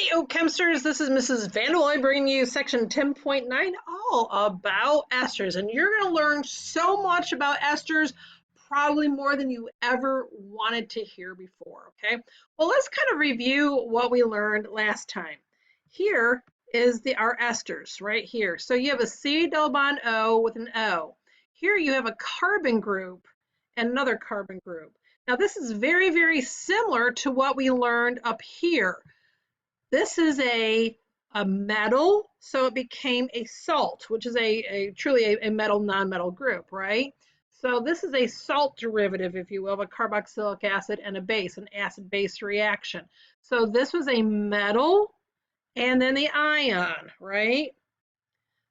Hey, Chemsters, this is Mrs. Vanderloy bringing you section 10.9, all about esters. And you're going to learn so much about esters, probably more than you ever wanted to hear before, okay? Well, let's kind of review what we learned last time. Here is our esters right here. So you have a C double bond O with an O. Here you have a carbon group and another carbon group. Now this is very, very similar to what we learned up here. This is a metal, so it became a salt, which is truly a metal non-metal group, right? So this is a salt derivative, if you will, of a carboxylic acid and a base, an acid-base reaction. So this was a metal and then the ion, right?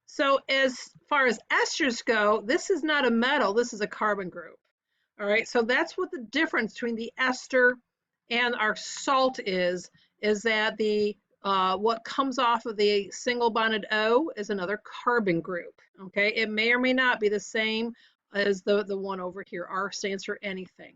So as far as esters go, this is not a metal, this is a carbon group. All right, so that's what the difference between the ester and our salt is that the what comes off of the single bonded O is another carbon group. Okay, it may or may not be the same as the one over here. R stands for anything.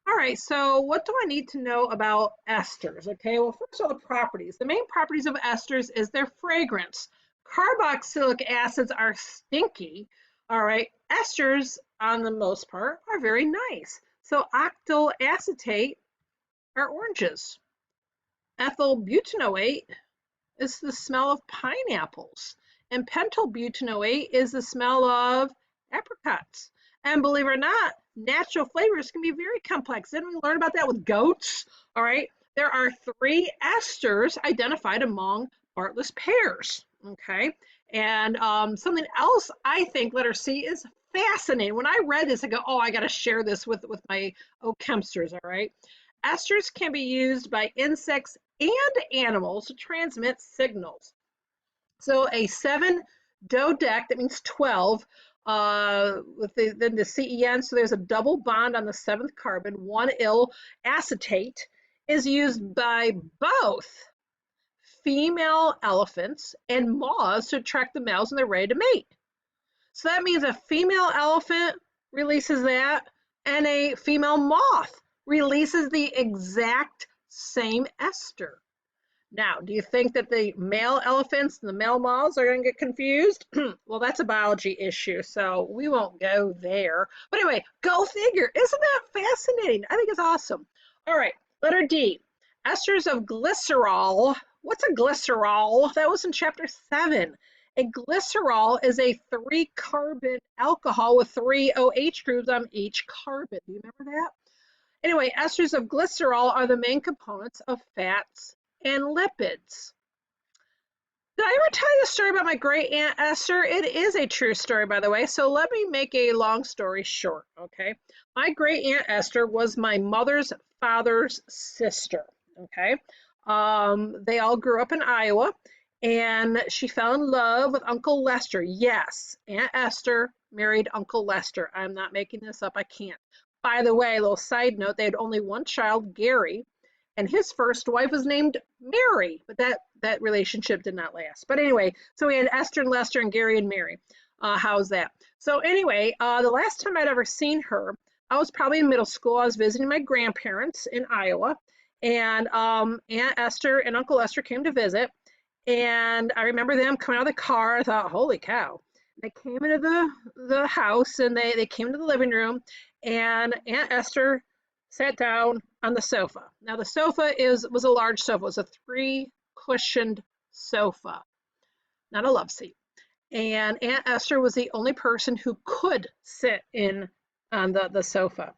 All right, so what do I need to know about esters? Okay, well, first of all, the properties. The main properties of esters is their fragrance. Carboxylic acids are stinky. All right, esters, on the most part, are very nice. So octyl acetate are oranges. Ethyl butanoate is the smell of pineapples. And pentyl butanoate is the smell of apricots. And believe it or not, natural flavors can be very complex. Didn't we learn about that with goats? All right, there are 3 esters identified among Bartlett's pears. Okay, and something else I think, letter C, is fascinating. When I read this, I go, oh, I got to share this with my chemsters. All right, esters can be used by insects and animals to transmit signals. So a 7 dodec, that means 12, with the CEN, so there's a double bond on the 7th carbon, 1-ill acetate, is used by both female elephants and moths to attract the males when they're ready to mate. So that means a female elephant releases that, and a female moth releases the exact same ester. Now, do you think that the male elephants and the male moths are going to get confused? Well, that's a biology issue, so we won't go there. But anyway, go figure. Isn't that fascinating? I think it's awesome. All right, letter D. Esters of glycerol. What's a glycerol? That was in chapter 7. A glycerol is a 3-carbon alcohol with 3 OH groups on each carbon. Do you remember that? Anyway, esters of glycerol are the main components of fats and lipids. Did I ever tell you a story about my great aunt Esther? It is a true story, by the way, so let me make a long story short, okay? My great aunt Esther was my mother's father's sister, okay? They all grew up in Iowa, and she fell in love with Uncle Lester. Yes, Aunt Esther married Uncle Lester. I'm not making this up, I can't. By the way, a little side note, they had only one child, Gary, and his first wife was named Mary, but that relationship did not last. But anyway, so we had Esther and Lester and Gary and Mary. How's that? So anyway, the last time I'd ever seen her, I was probably in middle school. I was visiting my grandparents in Iowa, and Aunt Esther and Uncle Lester came to visit, and I remember them coming out of the car. I thought, holy cow. They came into the house, and they came into the living room, and Aunt Esther sat down on the sofa. Now the sofa was a large sofa. It was a 3-cushioned sofa, not a love seat. And Aunt Esther was the only person who could sit in on the sofa.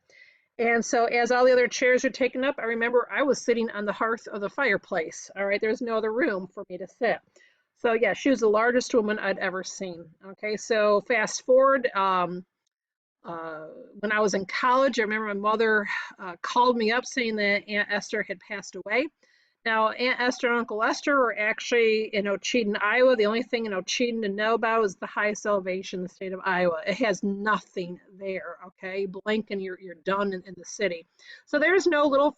And so as all the other chairs were taken up, I remember I was sitting on the hearth of the fireplace. All right, there's no other room for me to sit. So yeah, she was the largest woman I'd ever seen. Okay, so fast forward, when I was in college, I remember my mother called me up saying that Aunt Esther had passed away. Now, Aunt Esther and Uncle Lester were actually in Ocheyedan, Iowa. The only thing in Ocheyedan to know about is the highest elevation in the state of Iowa. It has nothing there, okay? Blink and you're done in the city. So there's no little,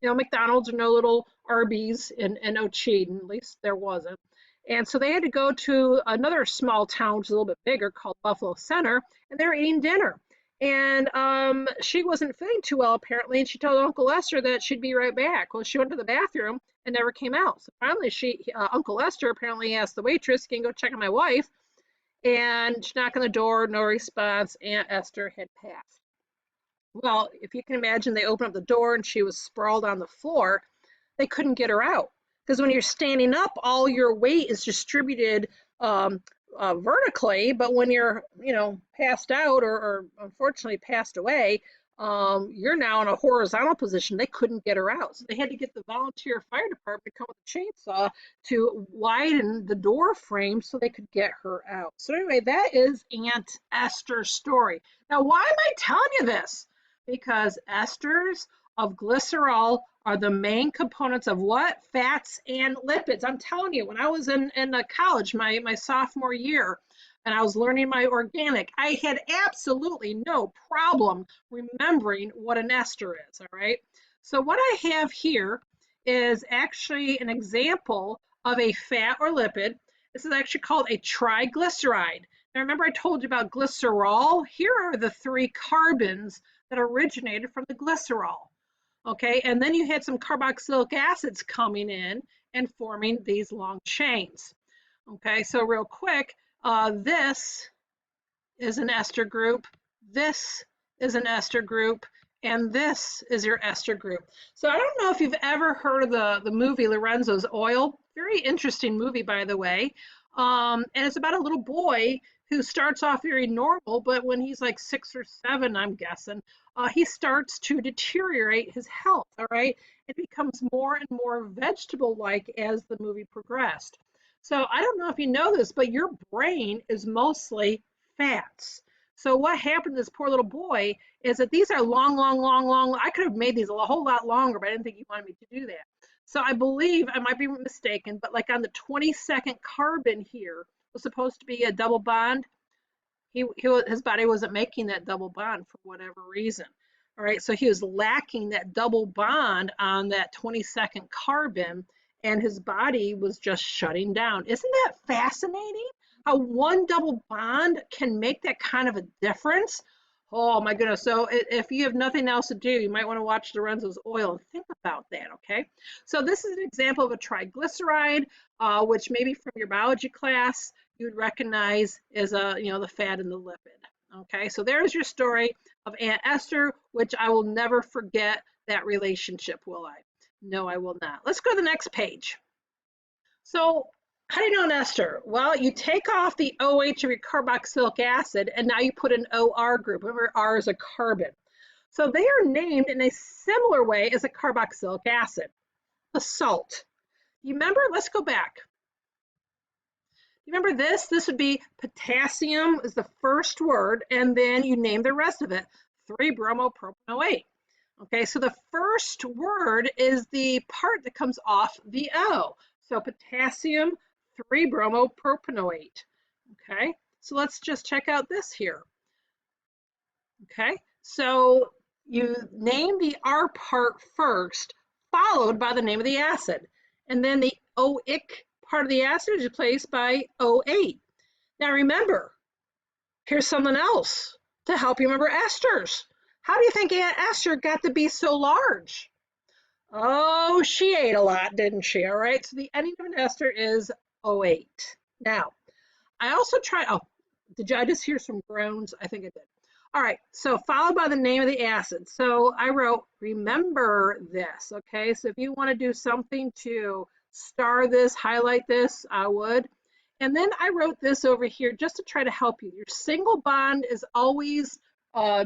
McDonald's or no little Arby's in Ocheyedan, at least there wasn't. And so they had to go to another small town, which is a little bit bigger, called Buffalo Center, and they were eating dinner. And she wasn't feeling too well, apparently, and she told Uncle Lester that she'd be right back. Well, she went to the bathroom, it never came out. So finally, Uncle Ester apparently asked the waitress, "Can you go check on my wife?" And she knocked on the door, no response. Aunt Esther had passed. Well, if you can imagine, they opened up the door and she was sprawled on the floor. They couldn't get her out because when you're standing up, all your weight is distributed um, vertically. But when you're, passed out or unfortunately passed away, you're now in a horizontal position. They couldn't get her out, so they had to get the volunteer fire department to come with a chainsaw to widen the door frame so they could get her out. So anyway, that is Aunt Esther's story. Now, why am I telling you this? Because esters of glycerol are the main components of what? Fats and lipids. I'm telling you, when I was in college, my sophomore year, and I was learning my organic, I had absolutely no problem remembering what an ester is, all right? So what I have here is actually an example of a fat or lipid. This is actually called a triglyceride. Now remember I told you about glycerol? Here are the 3 carbons that originated from the glycerol. Okay, and then you had some carboxylic acids coming in and forming these long chains. Okay, so real quick, this is an ester group, this is an ester group, and this is your ester group. So I don't know if you've ever heard of the movie Lorenzo's Oil. Very interesting movie, by the way. And it's about a little boy who starts off very normal, but when he's like 6 or 7, I'm guessing, he starts to deteriorate his health, all right? It becomes more and more vegetable-like as the movie progressed. So I don't know if you know this, but your brain is mostly fats. So what happened to this poor little boy is that these are long, long, long, long. I could have made these a whole lot longer, but I didn't think you wanted me to do that. So I believe, I might be mistaken, but like on the 22nd carbon here was supposed to be a double bond. His body wasn't making that double bond for whatever reason. All right, so he was lacking that double bond on that 22nd carbon, and his body was just shutting down. Isn't that fascinating? How one double bond can make that kind of a difference? Oh my goodness. So if you have nothing else to do, you might want to watch Lorenzo's Oil and think about that, okay? So this is an example of a triglyceride, which maybe from your biology class, you would recognize as the fat and the lipid. Okay, so there's your story of Aunt Esther, which I will never forget that relationship, will I? No, I will not. Let's go to the next page. So how do you know an ester? Well, you take off the OH of your carboxylic acid, and now you put an OR group. Remember, R is a carbon. So they are named in a similar way as a carboxylic acid, a salt. You remember? Let's go back. Remember this? This would be potassium is the first word, and then you name the rest of it, 3-bromopropanoate. Okay, so the first word is the part that comes off the O. So potassium 3-bromopropanoate. Okay, so let's just check out this here. Okay, so you name the R part first, followed by the name of the acid, and then the OIC part of the acid is replaced by O8. Now remember, here's something else to help you remember esters. How do you think Aunt Esther got to be so large? Oh, she ate a lot, didn't she? All right, so the ending of an ester is O8. Now, I also tried, did I just hear some groans? I think I did. All right, so followed by the name of the acid. So I wrote, remember this, okay? So if you want to do something to star this, highlight this, I would. And then I wrote this over here just to try to help you. Your single bond is always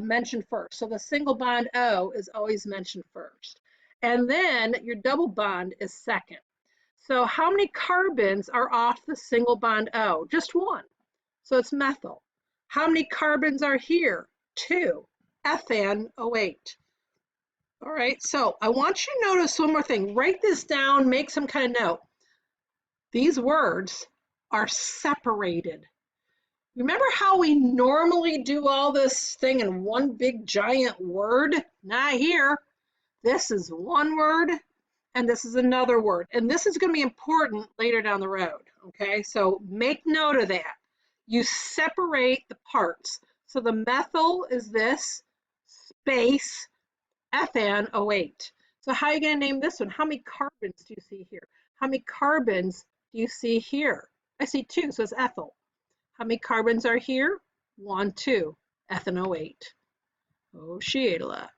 mentioned first. So the single bond O is always mentioned first. And then your double bond is second. So how many carbons are off the single bond O? Just one. So it's methyl. How many carbons are here? 2. Ethane O8. All right, so I want you to notice one more thing. Write this down, make some kind of note. These words are separated. Remember how we normally do all this thing in one big giant word? Not here. This is one word, and this is another word. And this is going to be important later down the road, okay? So make note of that. You separate the parts. So the methyl is this, space, ethane, O8. So how are you going to name this one? How many carbons do you see here? How many carbons do you see here? I see 2, so it's ethyl. How many carbons are here? 1, 2, ethanoate. Oh, she ate a lot.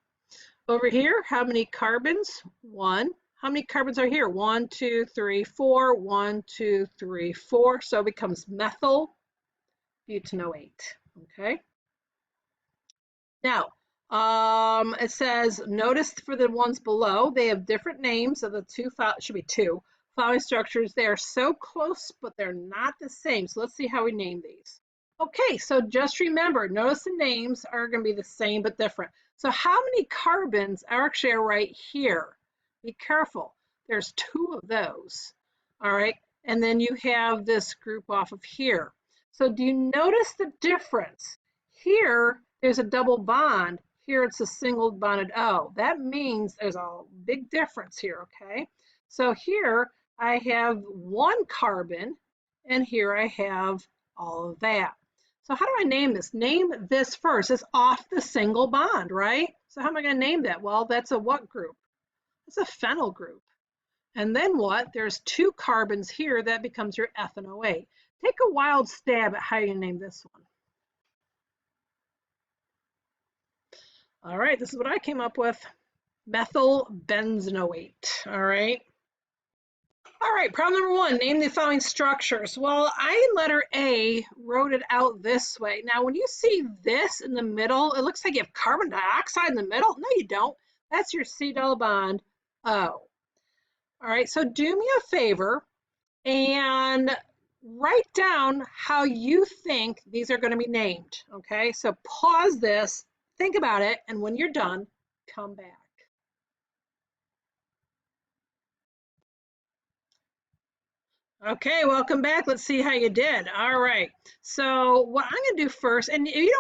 Over here, how many carbons? 1. How many carbons are here? 1, 2, 3, 4. 1, 2, 3, 4. So it becomes methyl butanoate. Okay. Now, it says, notice for the ones below, they have different names of the two, should be 2 following structures. They are so close, but they're not the same. So let's see how we name these. Okay, so just remember, notice the names are going to be the same but different. So how many carbons are actually right here? Be careful. There's 2 of those. All right, and then you have this group off of here. So do you notice the difference? Here, there's a double bond. Here, it's a single bonded O. That means there's a big difference here, okay? So here, I have 1 carbon, and here I have all of that. So how do I name this? Name this first. It's off the single bond, right? So how am I going to name that? Well, that's a what group? It's a phenyl group. And then what? There's 2 carbons here. That becomes your ethanoate. Take a wild stab at how you name this one. All right, this is what I came up with. Methyl benzenoate. All right. All right, problem number 1, name the following structures. Well, I in letter A wrote it out this way. Now, when you see this in the middle, it looks like you have carbon dioxide in the middle. No, you don't. That's your C double bond O. All right, so do me a favor and write down how you think these are going to be named. Okay, so pause this, think about it, and when you're done, come back. Okay, welcome back. Let's see how you did. All right. So what I'm going to do first, and you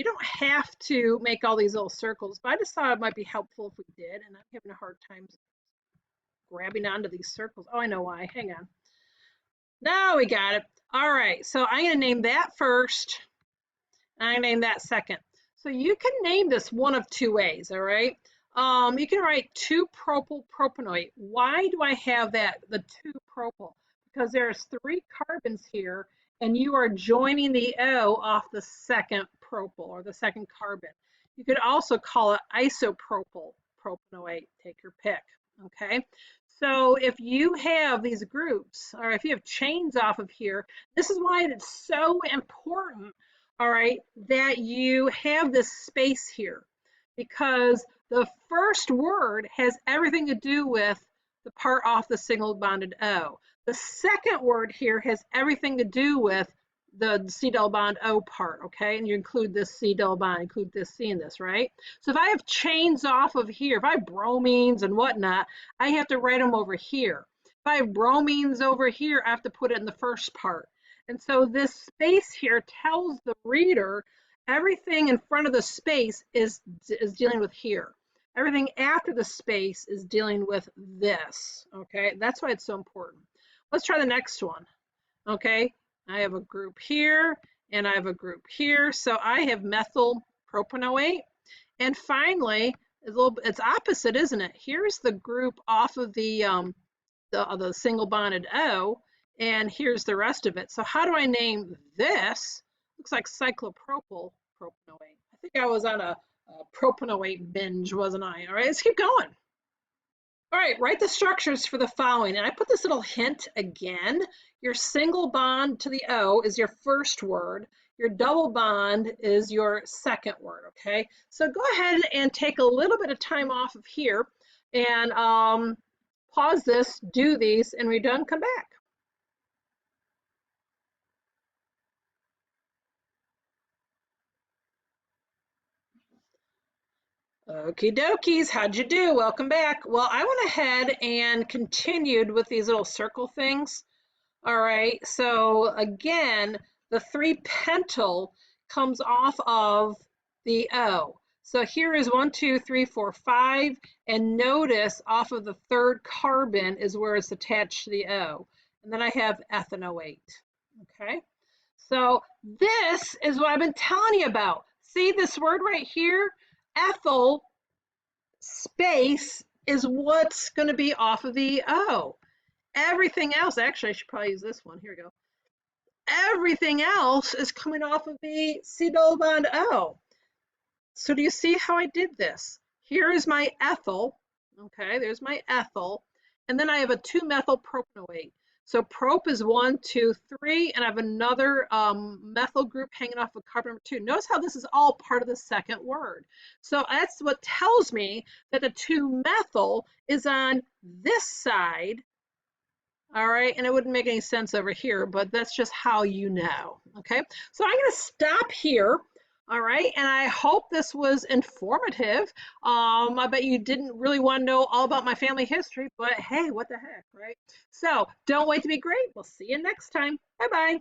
don't have to make all these little circles, but I just thought it might be helpful if we did, and I'm having a hard time grabbing onto these circles. Oh, I know why. Hang on. Now we got it. All right. So I'm going to name that first, and I'm going to name that second. So you can name this one of 2 ways, all right? You can write 2-propyl propanoate. Why do I have that, the 2-propyl? Because there's 3 carbons here, and you are joining the O off the second propyl, or the second carbon. You could also call it isopropyl propanoate, take your pick, okay? So if you have these groups, or if you have chains off of here, this is why it's so important, all right, that you have this space here, because the first word has everything to do with the part off the single bonded O. The second word here has everything to do with the C double bond O part, okay? And you include this C double bond, include this C in this, right? So if I have chains off of here, if I have bromines and whatnot, I have to write them over here. If I have bromines over here, I have to put it in the first part. And so this space here tells the reader everything in front of the space is dealing with here. Everything after the space is dealing with this, okay? That's why it's so important. Let's try the next one, okay? I have a group here, and I have a group here. So I have methyl propanoate. And finally, it's opposite, isn't it? Here's the group off of the single bonded O, and here's the rest of it. So how do I name this? Looks like cyclopropyl propanoate. I think I was on a propanoate binge, wasn't I? All right, let's keep going. All right, write the structures for the following. And I put this little hint again. Your single bond to the O is your first word. Your double bond is your second word, okay? So go ahead and take a little bit of time off of here and pause this, do these, and when you're done, come back. Okie dokies, how'd you do? Welcome back. Well, I went ahead and continued with these little circle things. All right, so again, the 3-pentyl comes off of the O. So here is 1, 2, 3, 4, 5, and notice off of the 3rd carbon is where it's attached to the O. And then I have ethanoate, okay? So this is what I've been telling you about. See this word right here? Ethyl space is what's going to be off of the O. Everything else, actually, I should probably use this one. Here we go. Everything else is coming off of the C double bond O. So do you see how I did this? Here is my ethyl. Okay, there's my ethyl. And then I have a 2-methyl propanoate. So prop is 1, 2, 3, and I have another methyl group hanging off of carbon number 2. Notice how this is all part of the second word. So that's what tells me that the 2-methyl is on this side. All right, and it wouldn't make any sense over here, but that's just how you know. Okay, so I'm going to stop here. All right, and I hope this was informative. I bet you didn't really want to know all about my family history, but hey, what the heck, right? So don't wait to be great. We'll see you next time. Bye-bye.